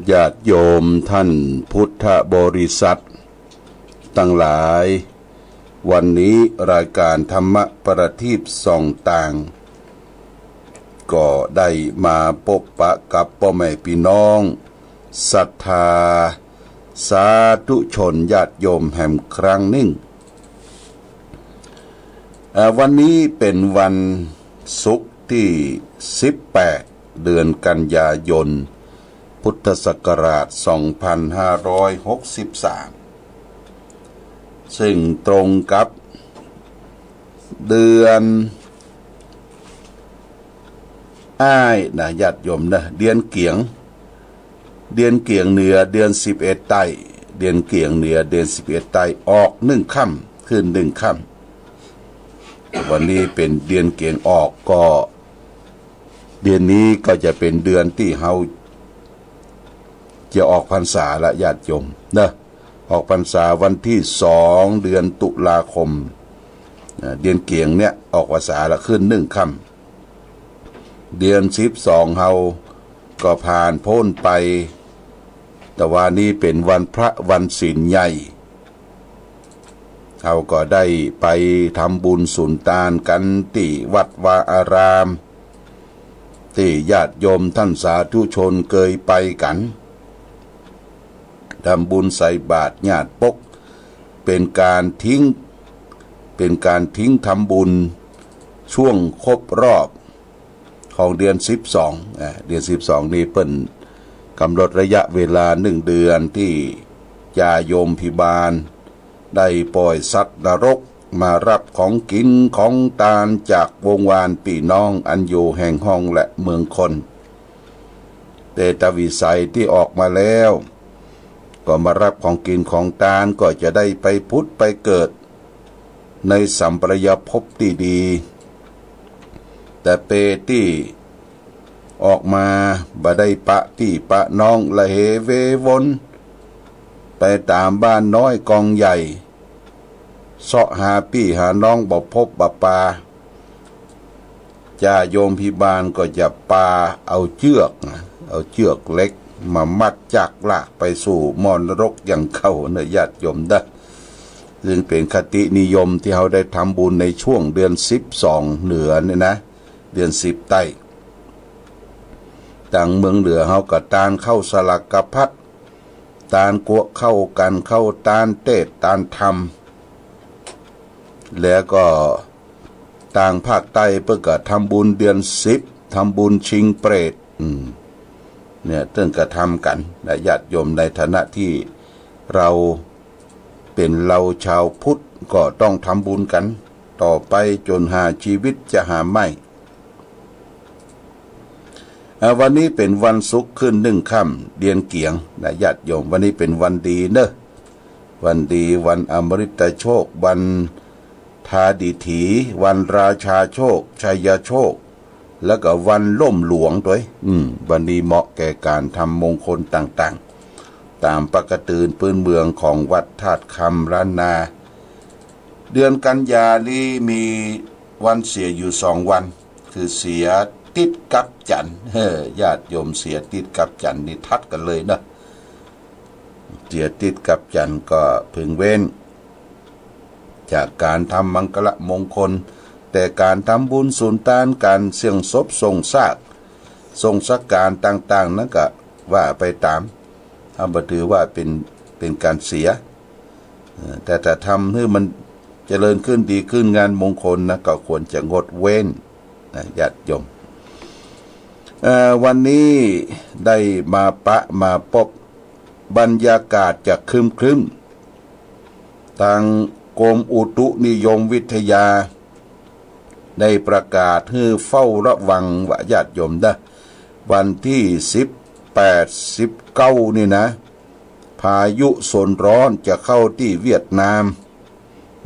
ญาติโยมท่านพุทธบริษัทตั้งหลายวันนี้รายการธรรมประทีปส่องต่างก็ได้มาพบปะกับพ่อแม่พี่น้องศรัทธาสาธุชนญาติโยมแห่งครั้งหนึ่งวันนี้เป็นวันศุกร์ที่18เดือนกันยายนพุทธศักราช2563ซึ่งตรงกับเดือนอ้ายนะญาติโยมนะเดือนเกียงเหนือเดือน11ใต้เดือนเกียงเหนือเดือน11ใต้ออก1ค่ำขึ้น1ค่ำวันนี้เป็นเดือนเกียงออกก็เดือนนี้ก็จะเป็นเดือนที่เฮาจะออกพรรษาละญาติโยมนะออกพรรษาวันที่2เดือนตุลาคมเดือนเกียงเนี่ยออกพรรษาละขึ้น1ค่ำเดือน12เฮาก็ผ่านพ้นไปแต่ว่านี้เป็นวันพระวันศีลใหญ่เฮาก็ได้ไปทำบุญสุนทานกันที่วัดวาอารามที่ญาติโยมท่านสาธุชนเคยไปกันทำบุญใส่บาตรญาติปกเป็นการทิ้งทำบุญช่วงครบรอบของเดือน12เดือน12นี้เปิ้นกำหนดระยะเวลา1เดือนที่ญาโยมพิบาลได้ปล่อยสัตว์นรกมารับของกินของทานจากวงวานพี่น้องอันอยู่แห่งห้องและเมืองคนเตตวิสัยที่ออกมาแล้วก็มารับของกินของทานก็จะได้ไปพุทธไปเกิดในสัมปรายภพที่ดีแต่เปที่ออกมาบ่ได้ปะที่ปะน้องละเหเววนไปตามบ้านน้อยกองใหญ่เสาะหาพี่หาน้องบ่พบบ่ปาญาโยมพิบาลก็จะปาเอาเชือกเล็กมามัดจักลากไปสู่มรรกอย่างเข้าเนื้อญาติโยมได้ซึ่งเป็นคตินิยมที่เขาได้ทำบุญในช่วงเดือน12เหนือเนี่ยนะเดือน10ใต้ต่างเมืองเหนือเขาก็ตานเข้าสลักกะพัดตานกวเข้ากันเข้าตานเตศตานธรรมแล้วก็ต่างภาคใต้เพื่อก็ทำบุญเดือน10ทำบุญชิงเปรตเนี่ยตึ้งกระทำกันและญาติโยมในฐานะที่เราเป็นเราชาวพุทธก็ต้องทำบุญกันต่อไปจนหาชีวิตจะหาไม่วันนี้เป็นวันศุกร์ขึ้น1ค่ำเดือนเกียงนะญาติโยมวันนี้เป็นวันดีเนอะวันดีวันอมฤตโชควันทาดิถีวันราชาโชคชัยโชคแล้วก็วันล่มหลวงด้วยวันนี้เหมาะแก่การทำมงคลต่างๆตามปกติพื้นเมืองของวัดธาตุคำล้านนาเดือนกันยานี้มีวันเสียอยู่2วันคือเสียติดกับจันทร์ญาติโยมเสียติดกับจันทร์นี่ทัดกันเลยนะเสียติดกับจันทร์ก็พึงเว้นจากการทำมังคละมงคลแต่การทำบุญสุนทานการเสี่ยงศพส่งซากส่งสักการต่างๆนั้นก็ว่าไปตามถ้าบ่ถือว่าเป็นการเสียแต่ถ้าทำให้มันเจริญขึ้นดีขึ้นงานมงคลนะก็ควรจะงดเว้นนะญาติโยมวันนี้ได้มาพบบรรยากาศจะครึ้มทางกรมอุตุนิยมวิทยาได้ประกาศให้เฝ้าระวังว่าญาติโยมนะวันที่18 19นี่นะพายุโซนร้อนจะเข้าที่เวียดนาม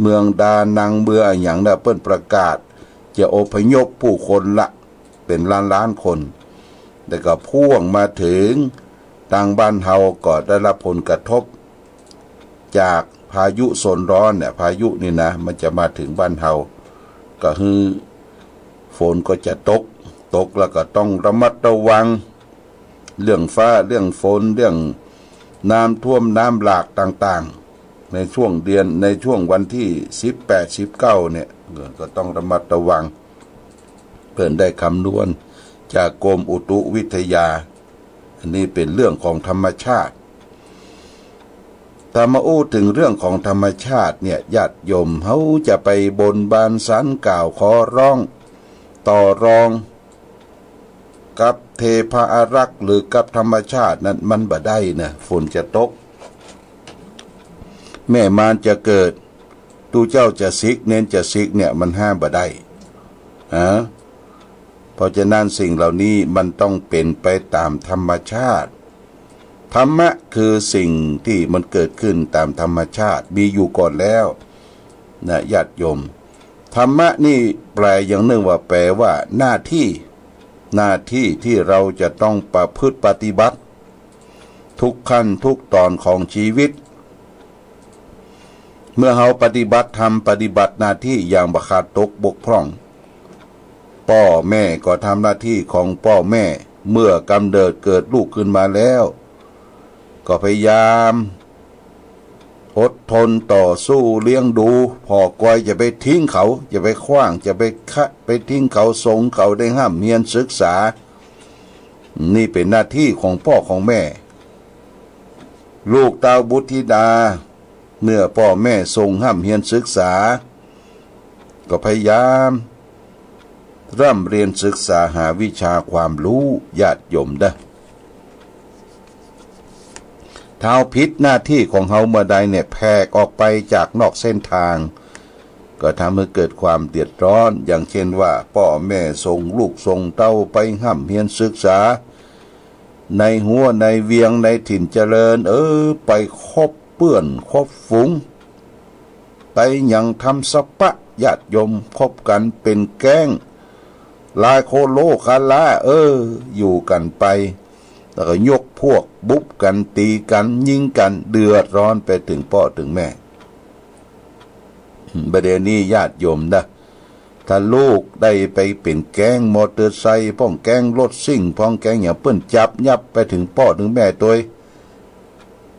เมืองดานังเมืองอย่างนั้นเปิ้นประกาศจะอพยพผู้คนละเป็นล้านคนแต่ก็พ่วงมาถึงทางบ้านเฮาก็ได้รับผลกระทบจากพายุโซนร้อนเนี่ยพายุนี่นะมันจะมาถึงบ้านเฮาก็คือฝนก็จะตกแล้วก็ต้องระมัดระวัง เรื่องฟ้าเรื่องฝนเรื่องน้ำท่วมน้ำหลากต่างๆในช่วงเดือนในช่วงวันที่18-19เนี่ยก็ต้องระมัดระวังเพิ่นได้คำนวณจากกรมอุตุวิทยาอันนี้เป็นเรื่องของธรรมชาติถ้ามาอู้ถึงเรื่องของธรรมชาติเนี่ยญาติโยมเขาจะไปบนบานศาลกล่าวขอร้องต่อรองกับเทพอารักษ์หรือกับธรรมชาตินั้นมันบ่ได้นะฝนจะตกแม่มารจะเกิดตูเจ้าจะซิกเน้นจะซิกเนี่ยมันห้ามบ่ได้เพราะฉะนั้นสิ่งเหล่านี้มันต้องเป็นไปตามธรรมชาติธรรมะคือสิ่งที่มันเกิดขึ้นตามธรรมชาติมีอยู่ก่อนแล้วนะญาติโยมธรรมะนี่แปลอย่างหนึ่งว่าแปลว่าหน้าที่ที่เราจะต้องประพฤติปฏิบัติทุกขั้นทุกตอนของชีวิตเมื่อเราปฏิบัติธรรมปฏิบัติหน้าที่อย่างบ่ขาดตกบกพร่องพ่อแม่ก็ทำหน้าที่ของพ่อแม่เมื่อกำเนิดเกิดลูกขึ้นมาแล้วก็พยายามอดทนต่อสู้เลี้ยงดูพ่อกอยจะไปทิ้งเขาจะไปขว้างจะไปทิ้งเขาส่งเขาได้ห้ามเรียนศึกษานี่เป็นหน้าที่ของพ่อของแม่ลูกเต้าบุตรธิดาเมื่อพ่อแม่ส่งห้ามเรียนศึกษาก็พยายามร่ำเรียนศึกษาหาวิชาความรู้ญาติโยมเด้อเท้าพิษหน้าที่ของเฮาเมื่อใดเนี่ยแพร่ออกไปจากนอกเส้นทางก็ทำให้เกิดความเดือดร้อนอย่างเช่นว่าพ่อแม่ส่งลูกส่งเต้าไปห้ำเรียนศึกษาในหัวในเวียงในถิ่นเจริญไปคบเปื้อนคบฝูงไปยังทำสปะญาติโยมคบกันเป็นแก๊งลายโคโลคาลาอยู่กันไปแล้วก็ยกพวกบุบกันตีกันยิงกันเดือดร้อนไปถึงพ่อถึงแม่ประเด็นนี้ญาติโยมนะถ้าลูกได้ไปเป็นแก๊งมอเตอร์ไซค์พ้องแก๊งรถซิ่งพ้องแก๊งอย่างเปิ้นจับยับไปถึงพ่อถึงแม่ตัว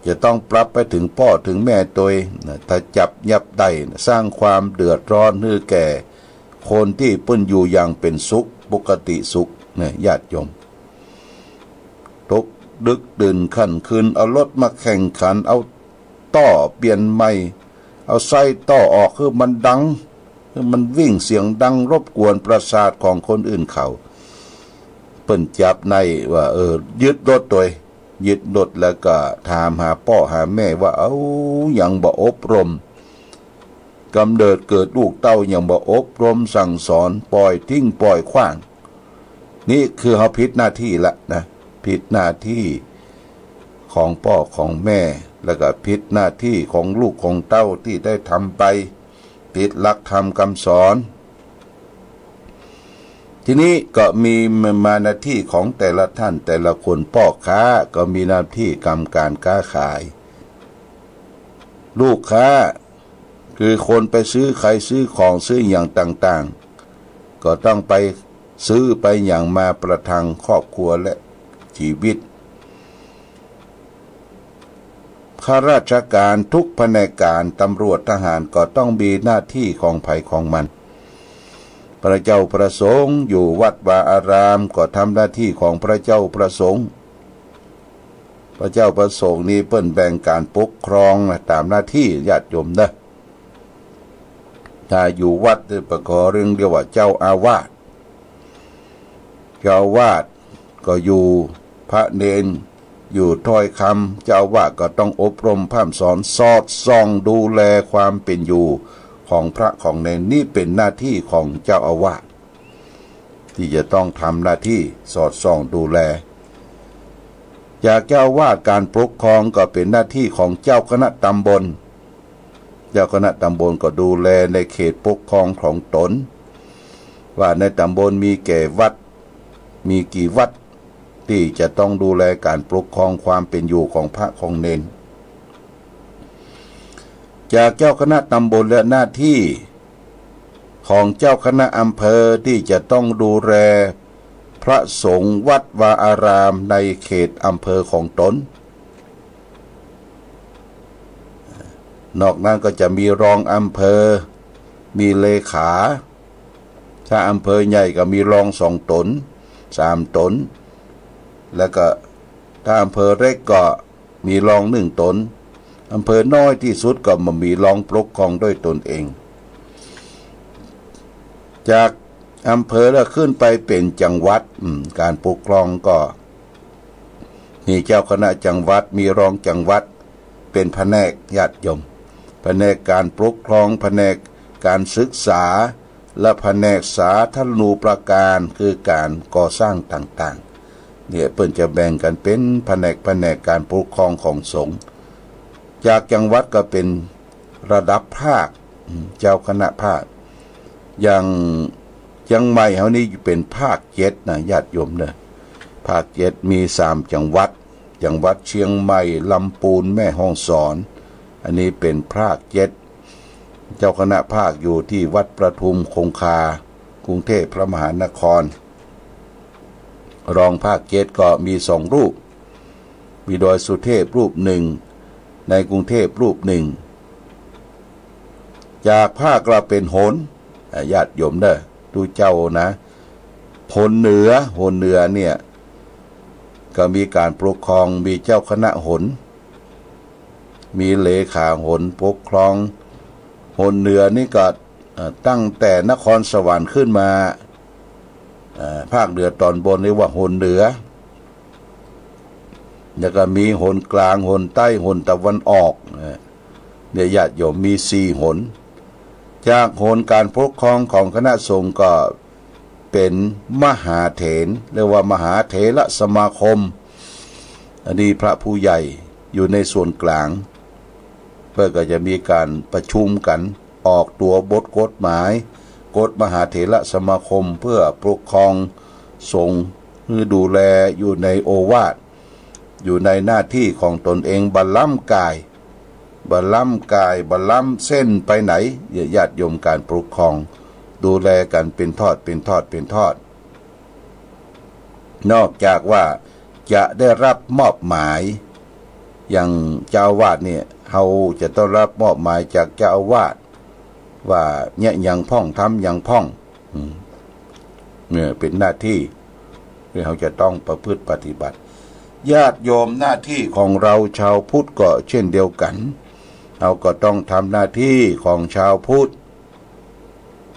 จะต้องปรับไปถึงพ่อถึงแม่ตัวถ้าจับยับได้สร้างความเดือดร้อนให้แก่คนที่เปิ้นอยู่อย่างเป็นสุขปกติสุขเนี่ยญาติโยมตกดึกดื่นขั้นคืนเอารถมาแข่งขันเอาต่อเปลี่ยนใหม่เอาไส้ต่อออกคือมันดังคือมันวิ่งเสียงดังรบกวนประสาทของคนอื่นเขาเปิ้นจับในว่ายึดรถตัวยึดรถแล้วก็ถามหาพ่อหาแม่ว่ายังบ่อบรมกำเนิดเกิดลูกเต้ายังบ่อบรมสั่งสอนปล่อยทิ้งปล่อยขว้างนี่คือเขาผิดหน้าที่ละนะผิดหน้าที่ของพ่อของแม่แล้วก็ผิดหน้าที่ของลูกของเต้าที่ได้ทำไปผิดหลักธรรมคำสอนทีนี้ก็มีมาหน้าที่ของแต่ละท่านแต่ละคนพ่อค้าก็มีหน้าที่กรรมการค้าขายลูกค้าคือคนไปซื้อใครซื้อของซื้ออย่างต่างๆก็ต้องไปซื้อไปอย่างมาประทังครอบครัวและชีวิตข้าราชการทุกแผนกการตำรวจทหารก็ต้องมีหน้าที่ของไผของมันพระเจ้าประสงค์อยู่วัดวาอารามก็ทำหน้าที่ของพระเจ้าประสงค์พระเจ้าประสงค์นี้เปิ้นแบ่งการปกครองตามหน้าที่ญาติโยมนะถ้าอยู่วัดประกอบเรื่องเรียกว่าเจ้าอาวาสก็อยู่พระเนนอยู่ถ้อยคำเจ้าอาวาสก็ต้องอบรมพร่ำสอนสอดส่องดูแลความเป็นอยู่ของพระของเนนนี่เป็นหน้าที่ของเจ้าอาวาสที่จะต้องทำหน้าที่สอดส่องดูแลจากเจ้าอาวาสการปกครองก็เป็นหน้าที่ของเจ้าคณะตำบลเจ้าคณะตำบลก็ดูแลในเขตปกครองของตนว่าในตำบลมีแก่วัดมีกี่วัดที่จะต้องดูแลการปกครองความเป็นอยู่ของพระของเนนจากเจ้าคณะตำบลและหน้าที่ของเจ้าคณะอำเภอที่จะต้องดูแลพ พระสงฆ์วัดวาอารามในเขตอำเภอของตนนอกนั้นก็จะมีรองอำเภอมีเลขาถ้าอำเภอใหญ่ก็มีรอง2 ตน3 ตนแล้วก็ถ้าอำเภอเล็กก็มีรอง1 ตนอำเภอน้อยที่สุดก็มามีรองปกครองด้วยตนเองจากอำเภอแล้วขึ้นไปเป็นจังหวัดการปกครองก็มีเจ้าคณะจังหวัดมีรองจังหวัดเป็นแผนกญาติโยมแผนกการปกครองแผนกการศึกษาและแผนกสาธารณูปการคือการก่อสร้างต่างๆเนี่ยเปิ้นจะแบ่งกันเป็นแผนกการปกครองของสงฆ์จากจังหวัดก็เป็นระดับภาคเจ้าคณะภาคอย่างจังใหม่เฮานี่เป็นภาค7นะญาติโยมเด้อภาค7มี3 จังหวัดเชียงใหม่ลำพูนแม่ฮ่องสอนอันนี้เป็นภาค7เจ้าคณะภาคอยู่ที่วัดประทุมคงคากรุงเทพพระมหานครรองภาค7ก็มี2 รูปมีโดยสุเทพรูป1ในกรุงเทพรูป1จากภาคเราเป็นโหนญาติโยมเด้อดูเจ้านะโหนเหนือเนี่ยก็มีการปกครองมีเจ้าคณะโหนมีเลขาโหนปกครองโหนเหนือนี่ก็ตั้งแต่นครสวรรค์ขึ้นมาภาคเหนือตอนบนเรียกว่าโหนเหนือแล้วก็มีโหนกลางโหนใต้โหนตะวันออกเนี่ยญาติโยมมี4 โหนจากโหนการปกครองของคณะสงฆ์ก็เป็นมหาเถรเรียกว่ามหาเถรสมาคมอันนี้พระผู้ใหญ่อยู่ในส่วนกลางเพื่อก็จะมีการประชุมกันออกตัวบทกฎหมายกฎมหาเถรสมาคมเพื่อปกครองสงฆ์คือดูแลอยู่ในโอวาทอยู่ในหน้าที่ของตนเองบัลลัมกายบัลลัมเส้นไปไหนญาติโยมการปกครองดูแลกันเป็นทอดนอกจากว่าจะได้รับมอบหมายอย่างเจ้าอาวาสเนี่ยเขาจะต้องรับมอบหมายจากเจ้าอาวาสว่าเนี่ยอย่างพ่องทำอย่างพ่องเนี่ยเป็นหน้าที่ที่เขาจะต้องประพฤติปฏิบัติญาติโยมหน้าที่ของเราชาวพุทธก็เช่นเดียวกันเราก็ต้องทำหน้าที่ของชาวพุทธ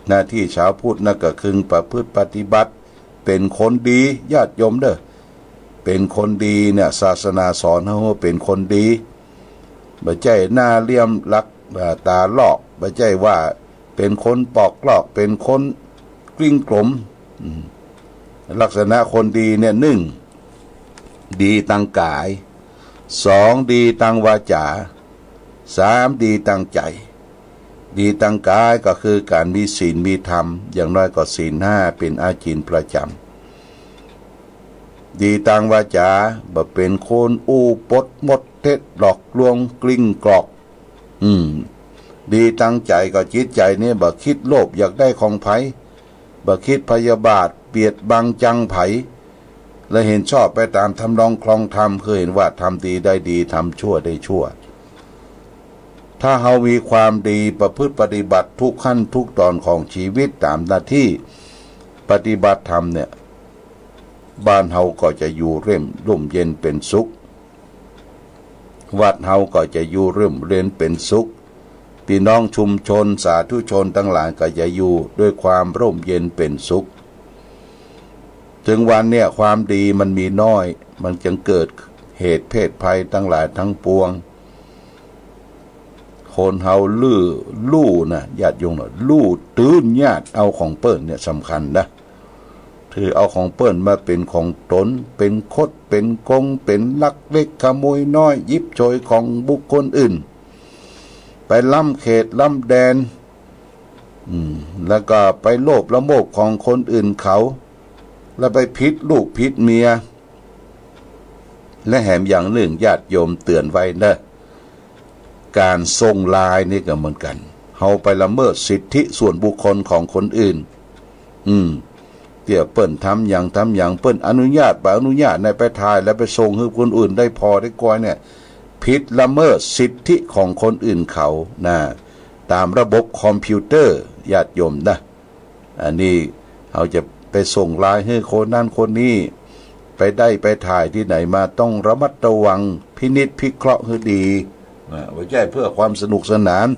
หน้าที่ชาวพุทธนั่นก็คือประพฤติปฏิบัติเป็นคนดีญาติโยมเด้อเป็นคนดีเนี่ยศาสนาสอนให้เป็นคนดีบ่ใช่หน้าเลี่ยมลักตาลอกบ่ใช่ว่าเป็นคนปอกลอกเป็นคนกลิ้งกลมลักษณะคนดีเนี่ย1ดีทางกาย2ดีทางวาจา3ดีทางใจดีทางกายก็คือการมีศีลมีธรรมอย่างน้อยก็ศีล5เป็นอาจินประจำดีทางวาจาบ่เป็นคนอู้ปดมดเท็จหลอกลวงกลิ้งกรอกดีทางใจก็จิตใจเนี่ยบ่คิดโลภอยากได้ของไผบ่คิดพยาบาทเบียดบังจังไผและเห็นชอบไปตามทำนองคลองธรรมคือเห็นว่าทำดีได้ดีทำชั่วได้ชั่วถ้าเฮามีความดีประพฤติปฏิบัติทุกขั้นทุกตอนของชีวิตตามหน้าที่ปฏิบัติธรรมเนี่ยบ้านเฮาก็จะอยู่ร่มเย็นเป็นสุขวัดเฮาก็จะอยู่ร่มเย็นเป็นสุขพี่น้องชุมชนสาธุชนทั้งหลายก็จะอยู่ด้วยความร่มเย็นเป็นสุขถึงวันเนี่ยความดีมันมีน้อยมันจึงเกิดเหตุเพศภัยทั้งหลายทั้งปวงคนเฮาลู่นะญาติโยมลู่ตื้นญาติเอาของเปิ้นเนี่ยสำคัญนะถือเอาของเปิ้นมาเป็นของตนเป็นคดเป็นกงเป็นลักเล็กขโมยน้อยยิบโฉยของบุคคลอื่นไปล้ำเขตล้ำแดนแล้วก็ไปโลภละโมบของคนอื่นเขาแล้วไปพิษลูกพิษเมียและแถมอย่างหนึ่งญาติโยมเตือนไว้นะการส่งไลน์นี่ก็เหมือนกันเฮาไปละเมิดสิทธิส่วนบุคคลของคนอื่น เตี่ยเปิ้นทำอย่างเปิ้นอนุญาตอนุญาตในไปถ่ายแล้วไปส่งให้คนอื่นได้พอได้ก้อยเนี่ยผิดละเมิดสิทธิของคนอื่นเขานะตามระบบคอมพิวเตอร์ญาติโยมนะอันนี้เขาจะไปส่งไลน์ให้คนนั้นคนนี้ไปได้ไปถ่ายที่ไหนมาต้องระมัดระวังพินิจพิเคราะห์ให้ดีไม่ใช่เพื่อความสนุกสนาน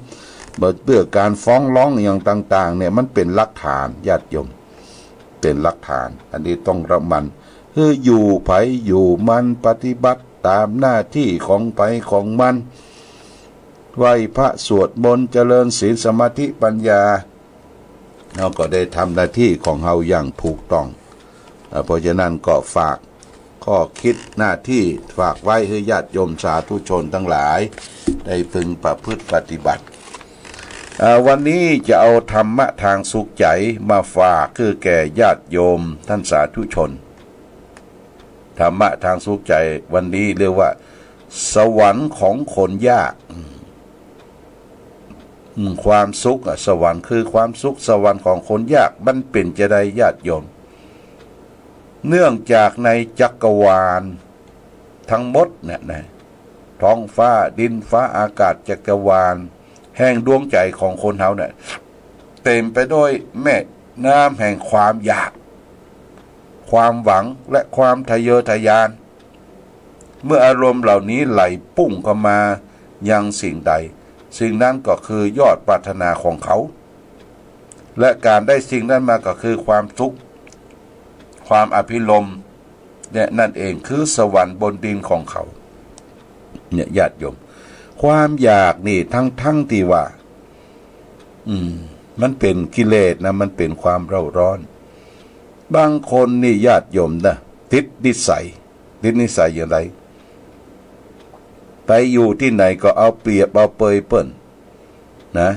เพื่อการฟ้องร้องอย่างต่างๆเนี่ยมันเป็นหลักฐานญาติโยมเป็นหลักฐานอันนี้ต้องระมัดคืออยู่ไผอยู่มันปฏิบัติตามหน้าที่ของไผของมันไหว้พระสวดมนต์เจริญศีลสมาธิปัญญาเราก็ได้ทำหน้าที่ของเราอย่างถูกต้องเพราะฉะนั้นก็ฝากข้อคิดหน้าที่ฝากไว้ให้ญาติโยมสาธุชนทั้งหลายได้พึงประพฤติปฏิบัติวันนี้จะเอาธรรมะทางสุขใจมาฝากคือแก่ญาติโยมท่านสาธุชนธรรมะทางสุขใจวันนี้เรียกว่าสวรรค์ของคนยากความสุขสวรรค์คือความสุขสวรรค์ของคนยากมันเป็นจะได้ญาติโยมเนื่องจากในจักรวาลทั้งหมดเนี่ยนะท้องฟ้าดินฟ้าอากาศจักรวาลแห่งดวงใจของคนเฮาเนี่ยเต็มไปด้วยแม่น้ำแห่งความอยากความหวังและความทะเยอทะยานเมื่ออารมณ์เหล่านี้ไหลพุ่งเข้ามายังสิ่งใดสิ่งนั้นก็คือยอดปรารถนาของเขาและการได้สิ่งนั้นมาก็คือความสุขความอภิรมย์เนี่ยนั่นเองคือสวรรค์บนดินของเขาเนี่ยญาติโยมความอยากนี่ทั้งที่ว่ามันเป็นกิเลสนะมันเป็นความเร่าร้อนบางคนนี่ญาติโยมนะติดนิสัยอย่างไรไปอยู่ที่ไหนก็เอาเปรียบเอาเปยเปิ้นนะ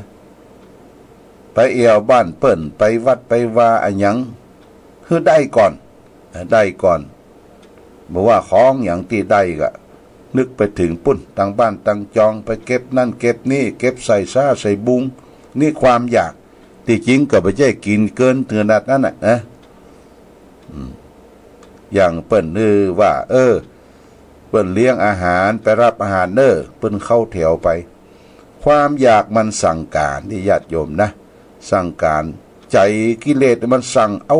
ไปเอี่ยวบ้านเปิ้นไปวัดไปว่าอันยังคือได้ก่อนบอกว่าของอย่างที่ได้ก็นึกไปถึงปุ่นตั้งบ้านตั้งจองไปเก็บนั่นเก็บนี่เก็บใส่ซ่าใส่บุงนี่ความอยากที่จริงก็ไม่ใช่กินเกินขนาดนั้นนะอย่างเปิ้นว่าเปิ้นเลี้ยงอาหารไปรับอาหารเปิ้นเข้าแถวไปความอยากมันสั่งการที่ญาติโยมนะสั่งการใจกิเลสมันสั่งเอ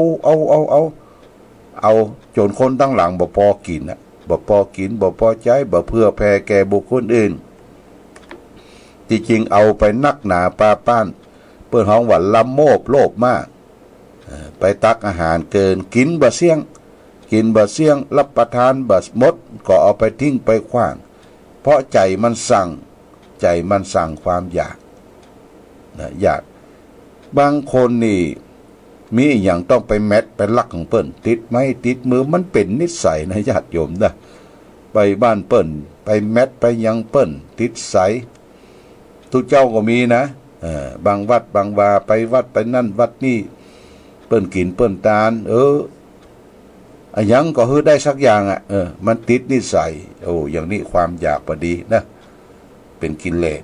าจนคนตั้งหลังบ่พอกินนะบ่พอกินบ่พอใจบ่เพื่อแผ่แก่บุคคลอื่นที่จริงเอาไปนักหนาปาป้านเปิ้นห้องว่าลำโมบโลภมากไปตักอาหารเกินกินบ่เสี่ยงรับประทานบ่หมดก็เอาไปทิ้งไปขว้างเพราะใจมันสั่งความอยากนะอยากบางคนนี่มีอย่างต้องไปแมทไปลักของเปิ้นติดไม้ติดมือมันเป็นนิสัยนะญาติโยมนะไปบ้านเปิ้นไปแมทไปยังเปิ้นติดใสทุกเจ้าก็มีนะบางวัดบางวาไปวัดไปนั่นวัดนี่เปิ้นกินเปิ้นตาลอันยังก็ได้สักอย่างมันติดนิสัยอย่างนี้ความอยากพอดีนะเป็นกิเลส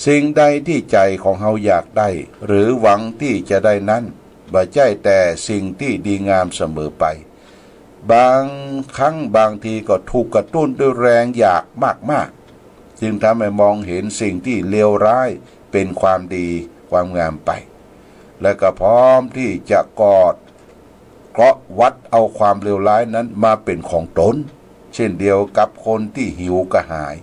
สิ่งใดที่ใจของเฮาอยากได้หรือหวังที่จะได้นั้นบ่ใช่แต่สิ่งที่ดีงามเสมอไปบางครั้งบางทีก็ถูกกระตุ้นด้วยแรงอยากมากๆจึงทำให้มองเห็นสิ่งที่เลวร้ายเป็นความดีความงามไปและก็พร้อมที่จะกอดเกาะวัดเอาความเลวร้ายนั้นมาเป็นของตนเช่นเดียวกับคนที่หิวกระหาย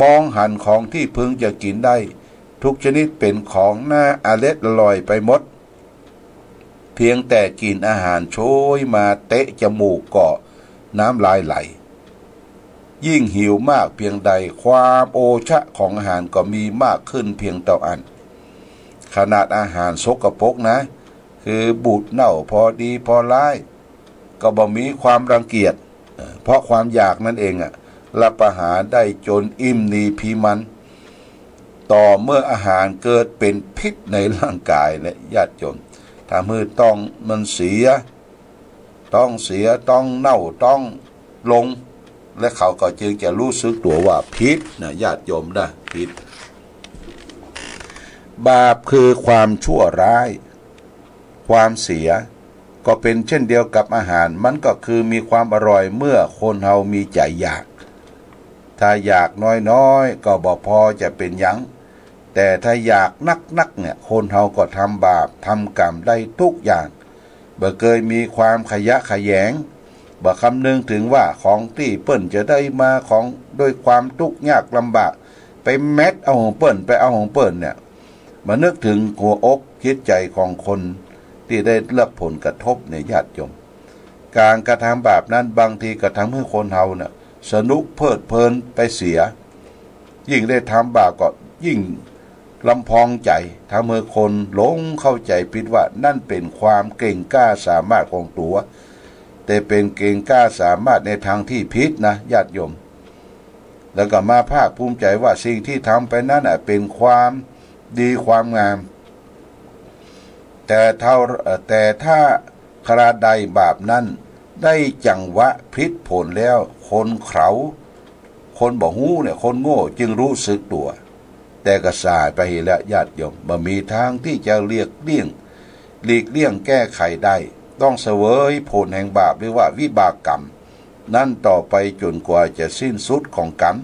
มองหันของที่พึงจะกินได้ทุกชนิดเป็นของน่าอร่อยไปหมดเพียงแต่กินอาหารโชยมาเตะจมูกก็น้ำลายไหลยิ่งหิวมากเพียงใดความโอชะของอาหารก็มีมากขึ้นเพียงเท่าอันขนาดอาหารสกปรกนะคือบูดเน่าพอดีพอร้ายก็บ่มีความรังเกียจเพราะความอยากนั่นเองรับอาหารได้จนอิ่มนีพีมันต่อเมื่ออาหารเกิดเป็นพิษในร่างกายและญาติโยมถ้ามือต้องมันเสียต้องเน่าต้องลงและเขาก็จึงจะรู้สึกตัวว่าพิษนะญาติโยมนะพิษบาปคือความชั่วร้ายความเสีย ก็เป็นเช่นเดียวกับอาหารมันก็คือมีความอร่อยเมื่อคนเฮามีใจอยากถ้าอยากน้อยๆก็บ่พอจะเป็นหยังแต่ถ้าอยากนักเนี่ยคนเฮาก็ทำบาปทำกรรมได้ทุกอย่างบ่เคยมีความขยะแขยงบ่คำนึงถึงว่าของที่เปิ้นจะได้มาของด้วยความทุกข์ยากลำบากไปแมทเอาของเปิ้นไปเอาของเปิ้นเนี่ยมานึกถึงหัวอกคิดใจของคนที่ได้รับผลกระทบในญาติโยมการกระทำบาปนั้นบางทีก็ทำให้คนเฮาเนี่ยสนุกเพลิดเพลินไปเสียยิ่งได้ทำบาปก็ยิ่งลำพองใจทำให้คนหลงเข้าใจผิดว่านั่นเป็นความเก่งกล้าสามารถของตัวแต่เป็นเก่งกล้าสามารถในทางที่ผิดนะญาติโยมแล้วก็มาภาคภูมิใจว่าสิ่งที่ทำไปนั้นเป็นความดีความงามแต่ถ้าคราใดบาปนั้นได้จังหวะพลิกผลแล้วคนเขาคนบ่ฮู้เนี่ยคนโง่จึงรู้สึกตัวแต่ก็สายไปแล้วญาติโยมบ่มีทางที่จะหลีกเลี่ยงแก้ไขได้ต้องเสวยผลแห่งบาปหรือว่าวิบากกรรมนั่นต่อไปจนกว่าจะสิ้นสุดของกรรม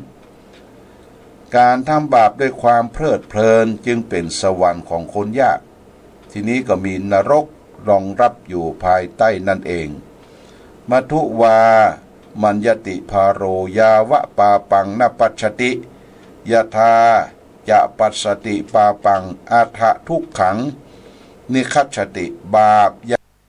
การทำบาปด้วยความเพลิดเพลินจึงเป็นสวรรค์ของคนยากทีนี้ก็มีนรกรองรับอยู่ภายใต้นั่นเองมัทุวามัญญติภาโรยาวะปาปังนปัชชติยถาจะปัสสติปาปังอาทะทุกขังนิคัจฉติบาป